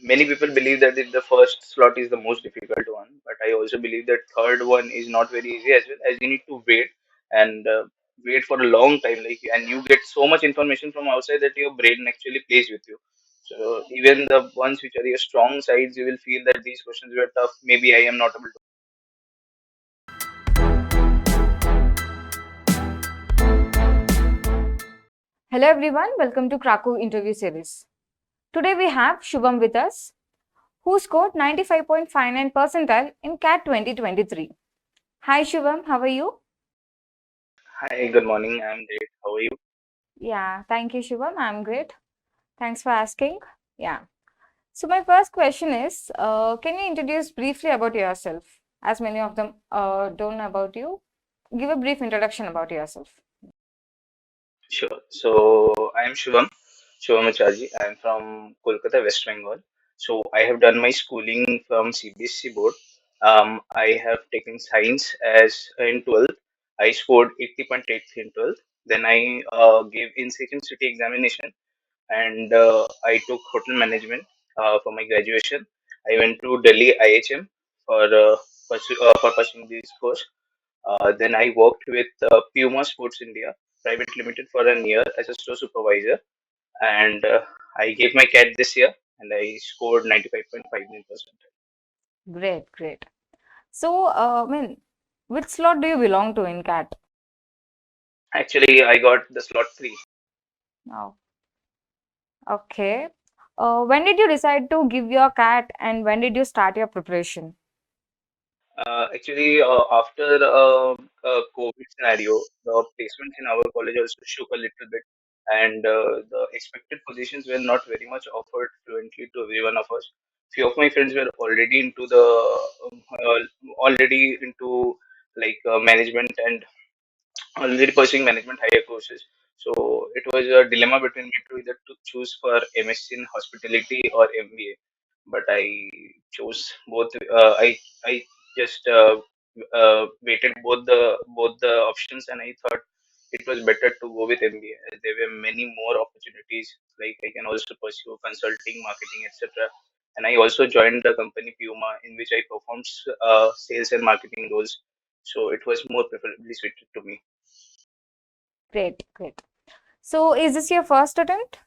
many people believe that the first slot is the most difficult one, but I also believe that third one is not very easy as well, as you need to wait and wait for a long time, like, and you get so much information from outside that your brain actually plays with you. So even the ones which are your strong sides, you will feel that these questions were tough. Maybe I am not able to. Hello everyone, welcome to Cracku interview series. Today we have Shuvam with us, who scored 95.59 percentile in CAT 2023. Hi Shuvam, how are you? Hi, good morning. I'm great. How are you? Yeah, thank you Shuvam, I'm great. Thanks for asking. Yeah. So my first question is, can you introduce briefly about yourself? As many of them don't know about you, give a brief introduction about yourself. Sure. So I'm Shuvam Acharjee. I'm from Kolkata, West Bengal. So I have done my schooling from CBSE board. I have taken science as in 12th. I scored 80.83 in 12th. Then I gave in second city examination, and I took hotel management for my graduation. I went to Delhi IHM for for pursuing this course. Then I worked with Puma Sports India Private Limited for a year as a store supervisor, and I gave my CAT this year, and I scored 95.59%. Great, great. So, which slot do you belong to in CAT? Actually, I got the slot three. Oh, okay. When did you decide to give your CAT and when did you start your preparation? Actually, after COVID scenario, the placements in our college also shook a little bit, and the expected positions were not very much offered fluently to every one of us. Few of my friends were um, uh, already into management and already pursuing management higher courses. So it was a dilemma between me to either to choose for MSc in hospitality or MBA. But I chose both. I just weighted both the options, and I thought it was better to go with MBA. As there were many more opportunities. Like I can also pursue consulting, marketing, etc. And I also joined the company Puma, in which I performed sales and marketing roles. So it was more preferably suited to me. Great, great. So, is this your first attempt?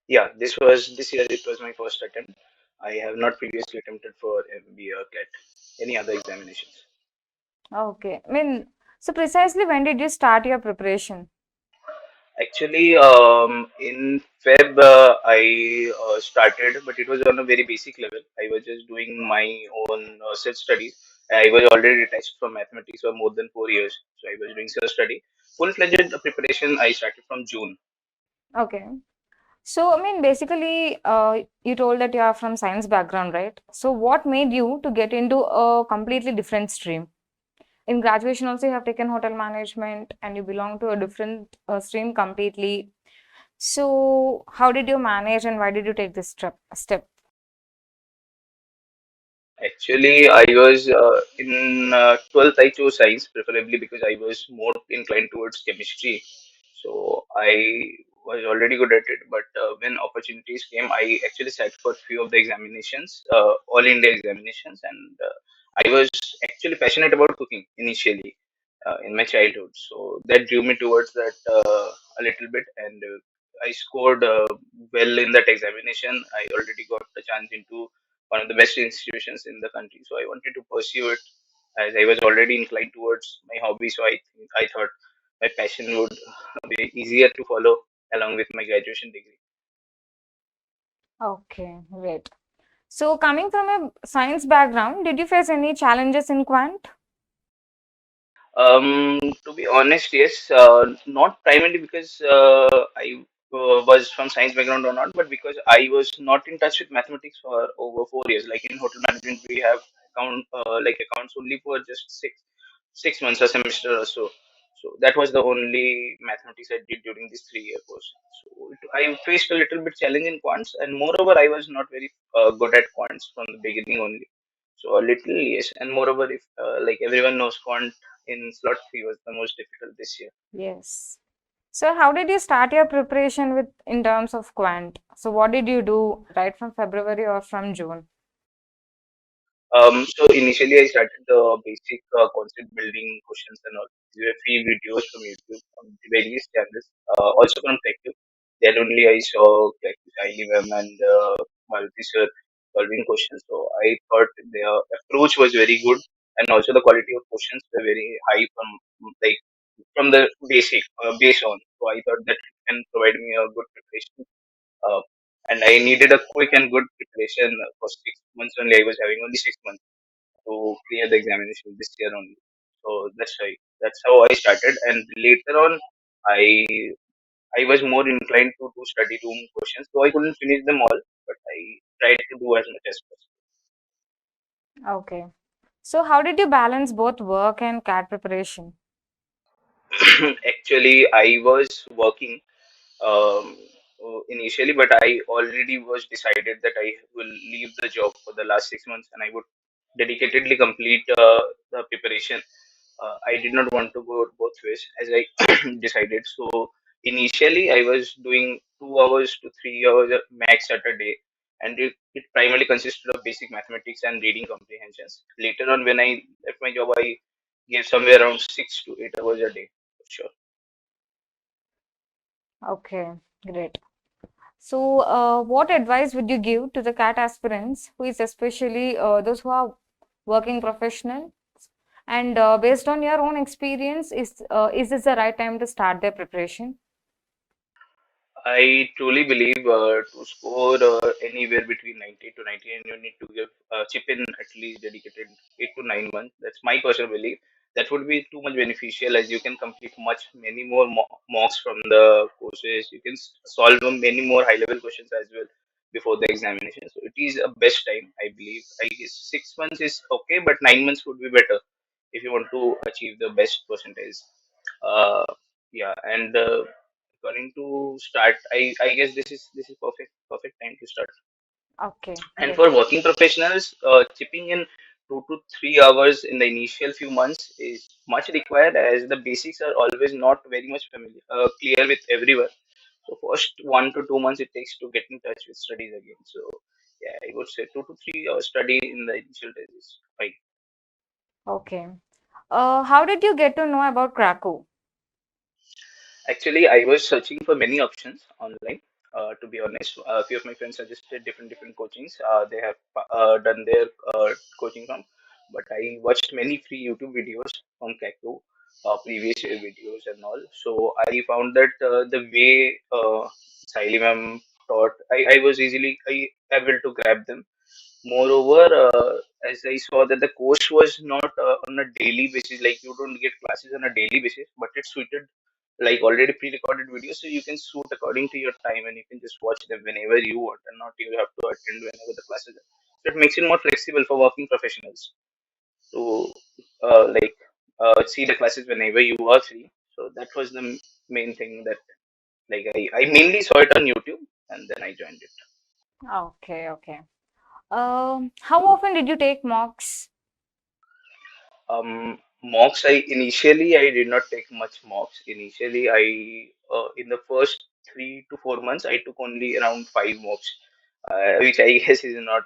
Yeah, this year. It was my first attempt. I have not previously attempted for MBA or CAT, any other examinations. Okay. So precisely when did you start your preparation? Actually, in Feb, I started, but it was on a very basic level. I was just doing my own self studies. I was already detached from mathematics for more than 4 years, so I was doing self study. Full fledged preparation I started from June. Okay. So, basically, you told that you are from science background, right? So, what made you to get into a completely different stream? In graduation, also, you have taken hotel management and you belong to a different stream completely. So, how did you manage and why did you take this step? Actually, I was in 12th. I chose science, preferably because I was more inclined towards chemistry. So I was already good at it. But when opportunities came, I actually sat for few of the examinations, all India examinations, and I was actually passionate about cooking initially in my childhood. So that drew me towards that a little bit, and I scored well in that examination. I already got the chance into one of the best institutions in the country. So I wanted to pursue it as I was already inclined towards my hobby. So I thought my passion would be easier to follow along with my graduation degree. Okay, great. So, coming from a science background, did you face any challenges in quant? To be honest, yes, not primarily because I was from science background or not, but because I was not in touch with mathematics for over 4 years. Like in hotel management, we have accounts only for just six months a semester or so. So that was the only mathematics I did during this 3 year course. So I faced a little bit challenge in quants, and moreover, I was not very good at quants from the beginning only. So a little yes, and moreover, if like everyone knows, quant in slot 3 was the most difficult this year. Yes. So how did you start your preparation with in terms of quant? So what did you do right from February or from June? So initially I started the basic concept building questions and all. There were few videos from YouTube from the various channels, also from Cracku. Then only I saw Cracku, ILM and Maruti sir solving questions. So I thought their approach was very good, and also the quality of questions were very high from like from the basic base on. So I thought that it can provide me a good preparation. Uh, and I needed a quick and good preparation for 6 months only. I was having only 6 months to clear the examination this year only. So that's why that's how I started. And later on, I I was more inclined to do study room questions, so I couldn't finish them all, but I tried to do as much as Okay. So how did you balance both work and CAT preparation? possible. Actually, I was working um, initially, but I already was decided that I will leave the job for the last 6 months and I would dedicatedly complete the preparation. I did not want to go both ways as I decided. So initially, I was doing 2 hours to 3 hours max at a day, and it primarily consisted of basic mathematics and reading comprehensions. Later on, when I left my job, I gave somewhere around 6 to 8 hours a day for sure. Okay, great. So, what advice would you give to the CAT aspirants, who is especially those who are working professional? And based on your own experience, is this the right time to start their preparation? I truly believe to score anywhere between 90 to 90, and you need to give chip in at least dedicated 8 to 9 months. That's my personal belief. That would be too much beneficial as you can complete many more mocks from the courses. You can solve many more high level questions as well before the examination. So it is a best time, I believe. I guess 6 months is okay, but 9 months would be better if you want to achieve the best percentage. Uh, yeah, and according to start, I guess this is perfect time to start. Okay, And great. for working professionals, chipping in 2 to 3 hours in the initial few months is much required as the basics are always not very much familiar clear with everyone. So first 1 to 2 months it takes to get in touch with studies again. So yeah, I would say 2 to 3 hours study in the initial days is fine. Okay. How did you get to know about Cracku? Actually, I was searching for many options online. To be honest, a few of my friends suggested different coachings. They have done their coaching from, but I watched many free YouTube videos from Cracku, previous year videos and all. So I found that the way Saili ma'am taught, I was easily able to grab them. Moreover, as I saw that the course was not on a daily basis, like you don't get classes on a daily basis, but it's suited like already pre-recorded videos, so you can suit according to your time and you can just watch them whenever you want, and not you have to attend whenever the classes are. So it makes it more flexible for working professionals to see the classes whenever you are free. So that was the main thing that I mainly saw it on YouTube and then I joined it. Okay, okay. How often did you take mocks? Mocks, I did not take much mocks. Initially, I in the first 3 to 4 months I took only around 5 mocks, which I guess is not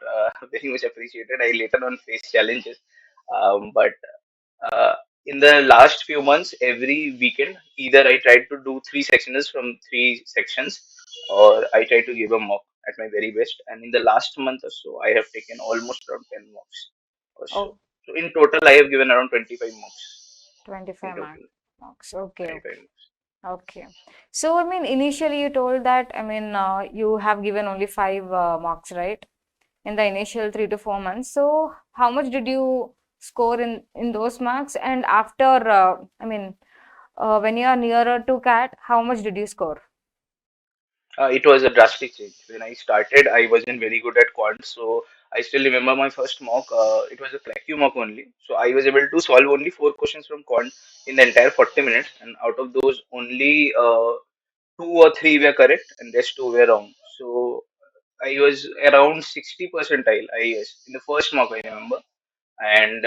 very much appreciated. I later on faced challenges, but uh, in the last few months, every weekend, either I tried to do three sectionals from three sections, or I tried to give a mock at my very best. And in the last month or so, I have taken almost around 10 mocks or so. Oh, So in total, I have given around 25 mocks in 25 total. mocks. Okay, 25 okay. mocks. Okay. So, I mean, initially you told that, I mean, you have given only five mocks, right? In the initial 3 to 4 months. So, how much did you score in those marks? And after, I mean, when you are nearer to CAT, how much did you score? It was a drastic change. When I started, I wasn't very good at quant, so I still remember my first mock. It was a Cracku mock only, so I was able to solve only four questions from quant in the entire 40 minutes, and out of those, only two or three were correct, and rest two were wrong. So I was around 60 percentile, I guess, in the first mock I remember, and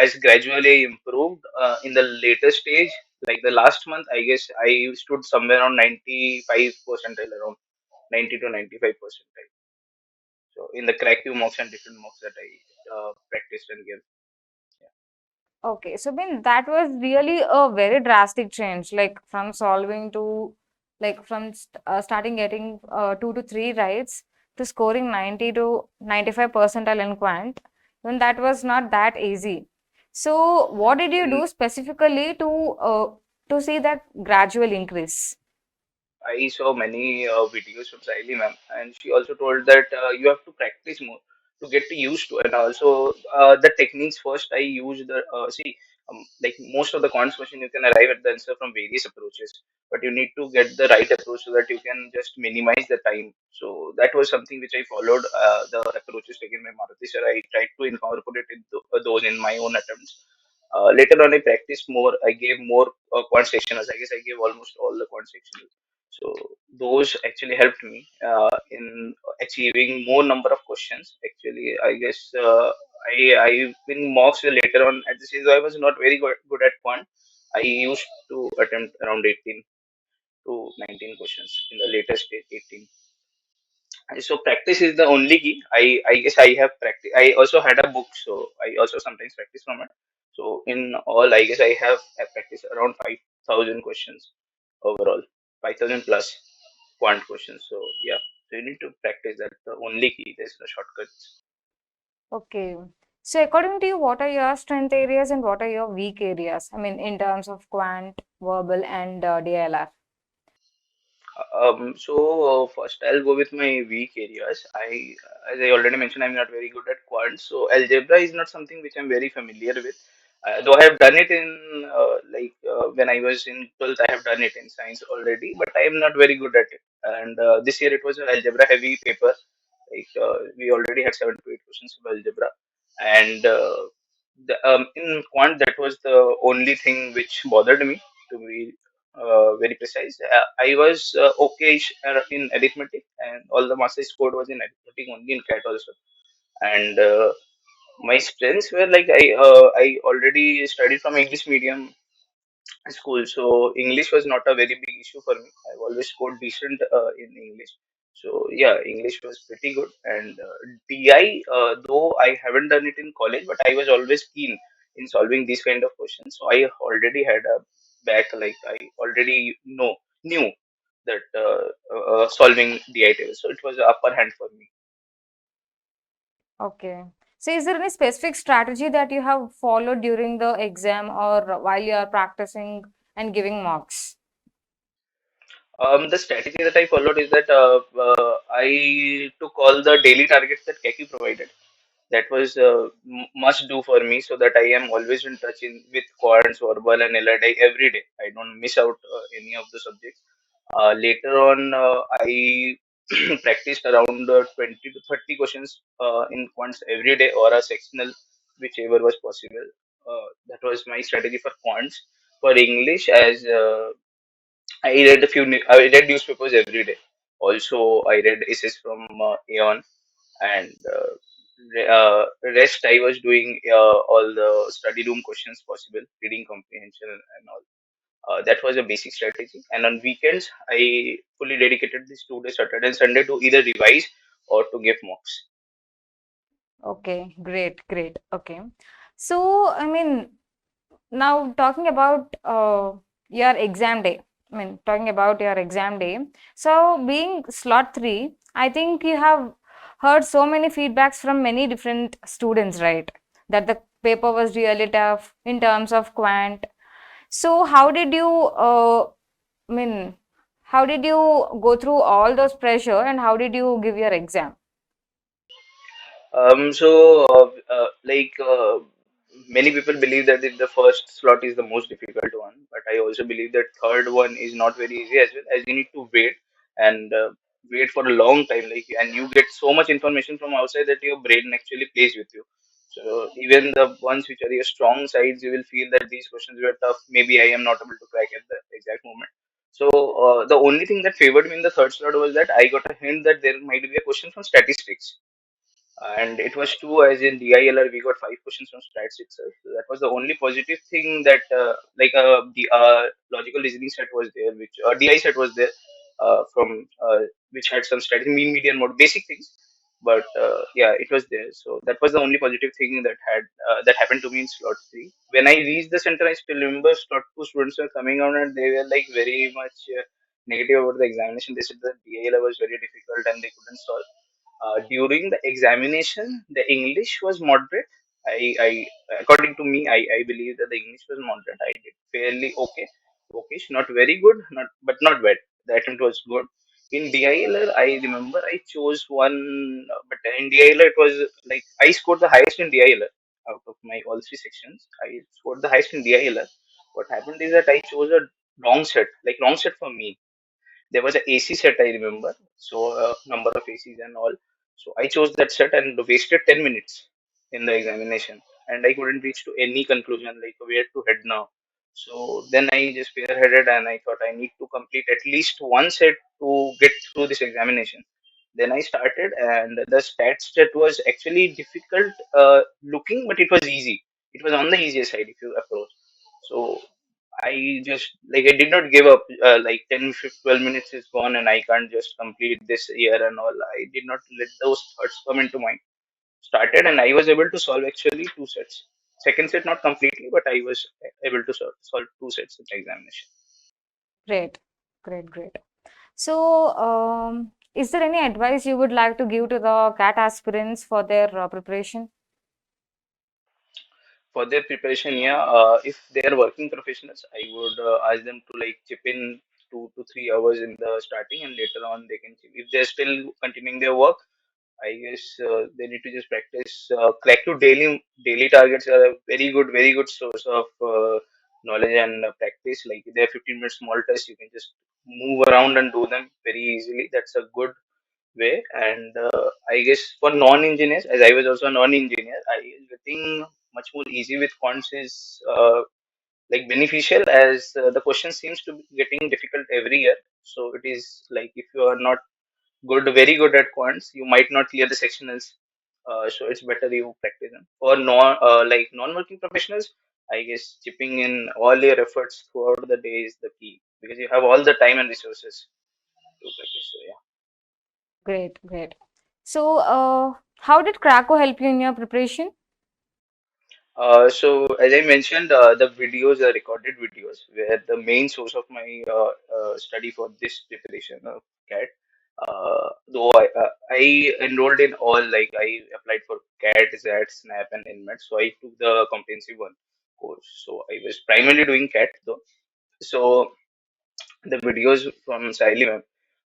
as gradually improved in the later stage. Like the last month, I guess I stood somewhere around 95 percentile, around 90 to 95 percentile. So in the Cracku mocks and different mocks that I practiced and gave. Okay, so then that was really a very drastic change, like from solving to like from starting getting 2 to 3 rights to scoring 90 to 95 percentile in quant. When that was not that easy. So what did you Yeah. do specifically to see that gradual increase? I saw many videos from Saili ma'am, and she also told that you have to practice more to get used to, and also the techniques first. I use the like most of the cons question you can arrive at the answer from various approaches, but you need to get the right approach so that you can just minimize the time. So that was something which I followed. The approaches taken by Maruti sir, I tried to incorporate those in my own attempts. Later on, I practiced more. I gave more quant sectionals. I guess I gave almost all the quant sectionals. So those actually helped me in achieving more number of questions. Actually, I guess I in mocks later on at this age I was not very good at quant. I used to attempt around 18 to 19 questions in the latest 18. So practice is the only key. I guess I have practice. I also had a book, so I also sometimes practice from it. So in all, I guess I practiced around 5,000 questions overall, 5,000 plus quant questions. So yeah, so you need to practice. That's the only key. There's no shortcuts. Okay. So according to you, what are your strength areas and what are your weak areas? I mean, in terms of quant, verbal, and DLR. So first I'll go with my weak areas. As I already mentioned, I'm not very good at quant. So algebra is not something which I'm very familiar with. Though I have done it in when I was in 12th, I have done it in science already, but I am not very good at it. And this year it was an algebra heavy paper. We already had 7 to 8 questions of algebra, and in quant that was the only thing which bothered me, to be very precise. I was okay in arithmetic, and all the marks I scored was in arithmetic only, in CAT also. And my strengths were like I already studied from English medium school, so English was not a very big issue for me. I've always scored decent in English. So yeah, English was pretty good. And DI, though I haven't done it in college, but I was always keen in solving these kind of questions. So I already had a back, like I already knew that solving DI tables. So it was the upper hand for me. Okay. So is there any specific strategy that you have followed during the exam or while you are practicing and giving marks? The strategy that I followed is that I took all the daily targets that Keki provided. That was must do for me, so that I am always in touch with quants, verbal, and LRD every day. I don't miss out any of the subjects. Later on, I practiced around 20 to 30 questions in quants every day, or a sectional, whichever was possible. That was my strategy for quants. For English, as I read newspapers every day. Also, I read essays from Aeon, and rest I was doing all the study room questions possible, reading comprehension and all. That was a basic strategy. And on weekends, I fully dedicated these 2 days, Saturday and Sunday, to either revise or to give mocks. Okay, great, great. Okay. So, I mean, now talking about your exam day. I mean, talking about your exam day. So, being slot 3, I think you have heard so many feedbacks from many different students, right? That the paper was really tough in terms of quant. So, how did you, I mean, how did you go through all those pressure and how did you give your exam? Many people believe that the first slot is the most difficult one, but I also believe that third one is not very easy as well, as you need to wait and wait for a long time. And you get so much information from outside that your brain actually plays with you. So even the ones which are your strong sides, you will feel that these questions were tough. Maybe I am not able to crack at the exact moment. So the only thing that favored me in the third slot was that I got a hint that there might be a question from statistics. And it was two, as in DILR we got five questions from stats itself. So that was the only positive thing, that the logical reasoning set was there, which DI set was there, from which had some stats, mean, median, mode, basic things. But yeah, it was there. So that was the only positive thing that happened to me in slot three. When I reached the center, I still remember slot two students were coming out and they were like very much negative about the examination. They said that DILR was very difficult and they couldn't solve. During the examination, the English was moderate. I according to me, I believe that the English was moderate. I did fairly okay, okay, not very good, not but not bad. The attempt was good. In DILR, I remember I chose one, but in DILR it was like I scored the highest in DILR out of my all three sections. I scored the highest in DILR. What happened is that I chose a wrong set, like wrong set for me. There was a AC set, I remember. So number of ACs and all. So I chose that set and wasted 10 minutes in the examination, and I couldn't reach to any conclusion like where to head now. So then I just spearheaded and I thought I need to complete at least one set to get through this examination. Then I started, and the stats set was actually difficult looking, but it was easy. It was on the easier side if you approach. So I just like I did not give up. Like 10, 15, 12 minutes is gone, and I can't just complete this year and all. I did not let those thoughts come into mind. Started, and I was able to solve actually two sets. Second set not completely, but I was able to solve two sets in the examination. Great, great, great. So, is there any advice you would like to give to the CAT aspirants for their preparation? For their preparation, yeah, if they are working professionals, I would ask them to like chip in 2 to 3 hours in the starting, and later on they can chip. If they're still continuing their work, I guess they need to just practice. Cracku daily targets are a very good source of knowledge and practice. Like they're 15 minutes small tests, you can just move around and do them very easily. That's a good way. And I guess for non-engineers, as I was also a non-engineer, I getting much more easy with quants is like beneficial, as the question seems to be getting difficult every year. So it is like if you are not very good at quants, you might not clear the sectionals. So it's better you practice them. For non-working professionals, I guess chipping in all your efforts throughout the day is the key, because you have all the time and resources to practice. So yeah. Great, great. So, how did Cracku help you in your preparation? So as I mentioned, the videos are recorded videos where the main source of my study for this preparation of CAT. Though I enrolled in all, like I applied for CAT, ZAT, SNAP, and NMAT, so I took the comprehensive one course. So I was primarily doing CAT though. So the videos from Saili ma'am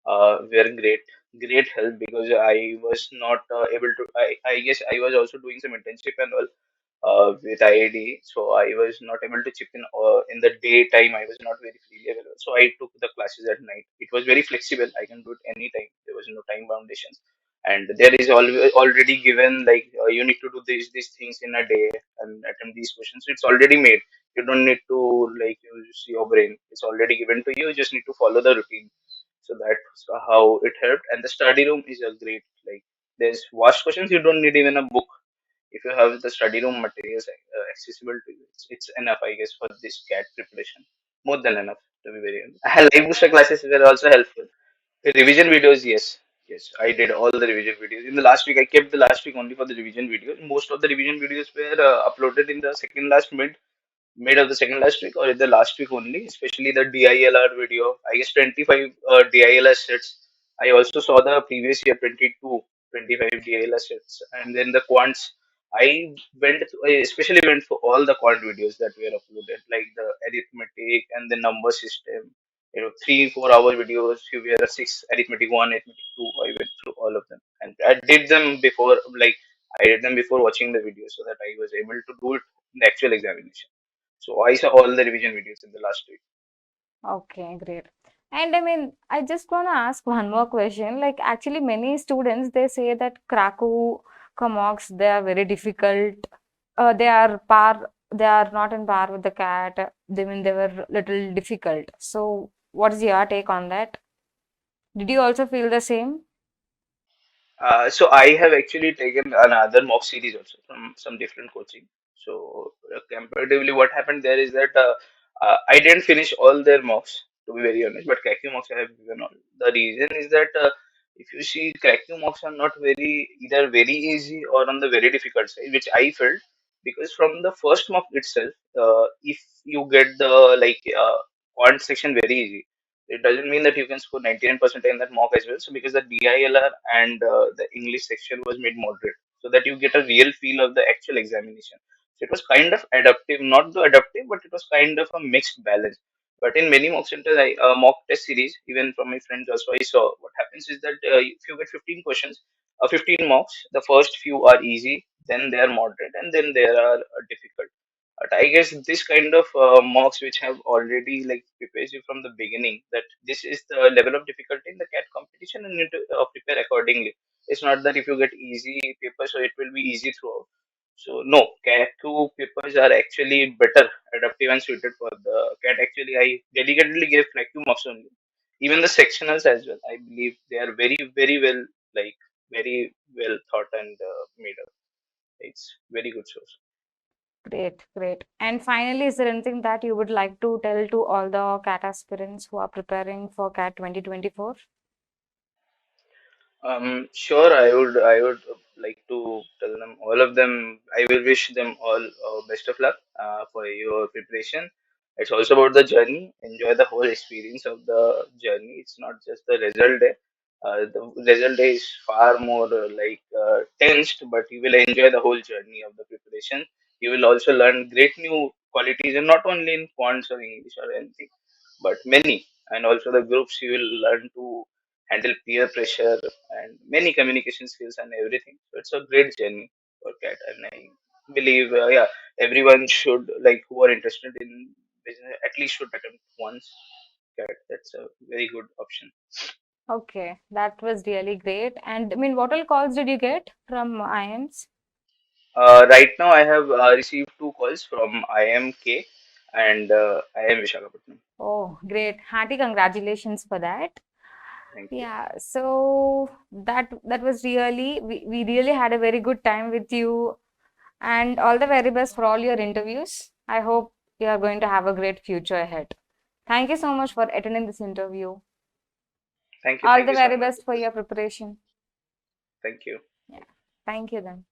were great help, because I was not able to. I guess I was also doing some internship and all with IID, so I was not able to chip in the daytime. I was not very freely available, so I took the classes at night. It was very flexible. I can do it anytime. There was no time foundations, and there is already given like you need to do these things in a day and attempt these questions. So it's already made. You don't need to like use your brain. It's already given to you. You just need to follow the routine. So that's how it helped. And the study room is a great, like there's vast questions. You don't need even a book. If you have the study room materials accessible to you, it's enough, I guess, for this CAT preparation. More than enough, to be very honest. Live booster classes were also helpful. The revision videos, yes. Yes, I did all the revision videos. In the last week, I kept the last week only for the revision videos. Most of the revision videos were uploaded in the second last mid of the second last week, or in the last week only, especially the DILR video. I guess 25 DILR sets. I also saw the previous year 25 DILR sets. And then the quants. I especially went for all the quant videos that were uploaded, like the arithmetic and the number system. 3 4 hour videos. Few were six, arithmetic one, arithmetic two. I went through all of them, and I did them before, like I did them before watching the video, so that I was able to do it in the actual examination. So I saw all the revision videos in the last week. Okay, great. And I mean, I just want to ask one more question. Like, actually, many students they say that Cracku, Comox, they are very difficult. They are not in par with the cat. They mean they were little difficult. So, what is your take on that? Did you also feel the same? So I have actually taken another mock series also from some different coaching. So comparatively, what happened there is that I didn't finish all their mocks, to be very honest, but Cracku mocks I have given all. The reason is that if you see, Cracku mocks are not very either very easy or on the very difficult side, which I felt, because from the first mock itself, if you get the quant section very easy, it doesn't mean that you can score 99% in that mock as well. So because the DILR and the English section was made moderate, so that you get a real feel of the actual examination. So it was kind of adaptive, not the adaptive, but it was kind of a mixed balance. But in many mock centers, mock test series, even from my friends also, I saw what happens is that if you get 15 questions, 15 mocks, the first few are easy, then they are moderate, and then they are difficult. But I guess this kind of mocks which have already like prepares you from the beginning that this is the level of difficulty in the CAT competition and you need to prepare accordingly. It's not that if you get easy papers, so it will be easy throughout. So no, CAT 2 papers are actually better, adaptive and suited for the CAT. Actually, I dedicatedly gave CAT 2 marks only. Even the sectionals as well. I believe they are very, very well, like very well thought and made up. It's very good source. Great, great. And finally, is there anything that you would like to tell to all the CAT aspirants who are preparing for CAT 2024? Sure, I would like to tell them, all of them, I will wish them all best of luck for your preparation. It's also about the journey. Enjoy the whole experience of the journey. It's not just the result day. The result day is far more tensed, but you will enjoy the whole journey of the preparation. You will also learn great new qualities, and not only in quants or English or anything, but many. And also the groups you will learn to handle peer pressure and many communication skills and everything. So it's a great journey for CAT, and I believe, yeah, everyone should like who are interested in business at least should attempt once CAT. That's a very good option. Okay, that was really great. And I mean, what all calls did you get from IMs? Right now, I have received two calls from IMK and IM Vishakhapatnam. Oh, great. Hearty congratulations for that. Thank you. Yeah, so that was really we really had a very good time with you and all the very best for all your interviews. I hope you are going to have a great future ahead. Thank you so much for attending this interview. Thank you. All Thank the you so very much. best for your preparation. Thank you. Yeah. Thank you then.